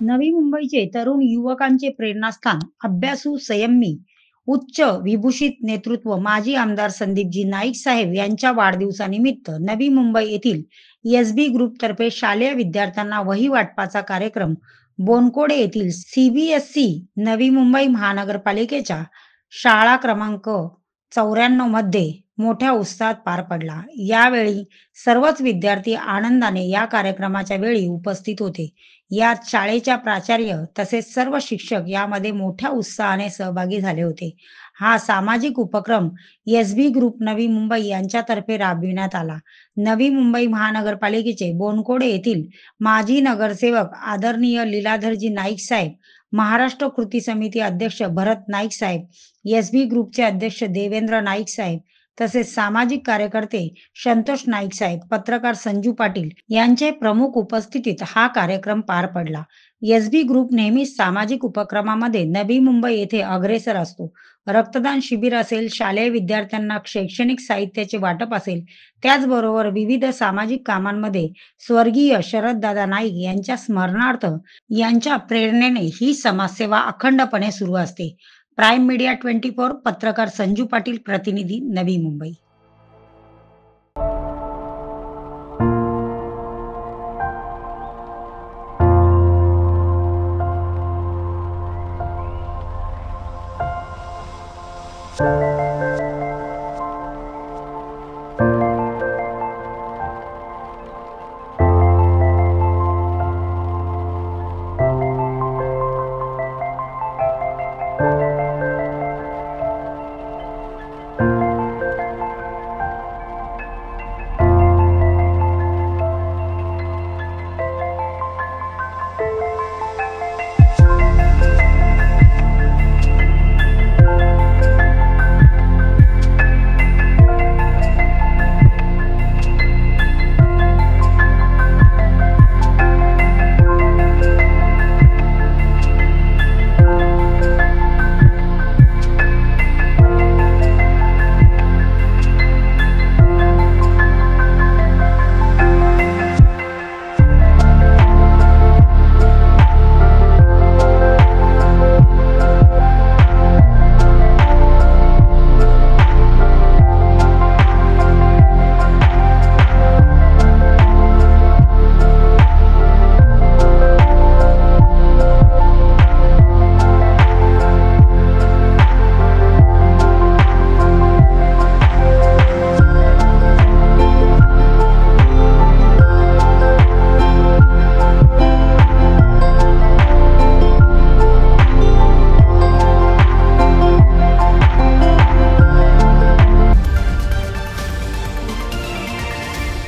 नवी मुंबईचे तरुण युवकांचे प्रेरणास्थान, अभ्यासू, संयमी, उच्च विभूषित नेतृत्व माजी आमदार संदीपजी नाईक साहेब यांच्या वाढदिवसानिमित्त नवी मुंबई येथील एसबी ग्रुपतर्फे शालेय विद्यार्थ्यांना वही वाटपाचा कार्यक्रम बोनकोडे येथील सीबीएसई नवी मुंबई महानगरपालिकेच्या शाळा क्रमांक 94 मध्ये मोठ्या उत्साहात पार पडला. यावेळी सर्वच विद्यार्थी आनंदाने या कार्यक्रमाच्या वेळी उपस्थित होते. यात शाळेच्या प्राचार्य तसेच सर्व शिक्षक यामध्ये मोठ्या उत्साहाने सहभागी झाले होते. हा सामाजिक उपक्रम एसबी ग्रुप नवी मुंबई यांच्यातर्फे राबविण्यात आला. नवी मुंबई महानगरपालिकेचे बोनकोडे येथील माजी नगरसेवक आदरणीय लीलाधरजी नाईक साहेब, महाराष्ट्र कृती समिती अध्यक्ष भरत नाईक साहेब, एसबी ग्रुपचे अध्यक्ष देवेंद्र नाईक साहेब, तसेच सामाजिक कार्यकर्ते संतोष नाईक साहेब, पत्रकार संजू पाटील यांचे प्रमुख उपस्थितीत हा कार्यक्रम पार पडला. एसबी ग्रुप नेहमीच सामाजिक उपक्रमामध्ये नवी मुंबई येथे अग्रेसर असतो. रक्तदान शिबिर असेल, शालेय विद्यार्थ्यांना शैक्षणिक साहित्याचे वाटप असेल, त्याचबरोबर विविध सामाजिक कामांमध्ये स्वर्गीय शरददादा नाईक यांच्या स्मरणार्थ यांच्या प्रेरणेने ही समाजसेवा अखंडपणे सुरू असते. प्राईम मीडिया 24 पत्रकार संजू पाटील, प्रतिनिधी नवी मुंबई.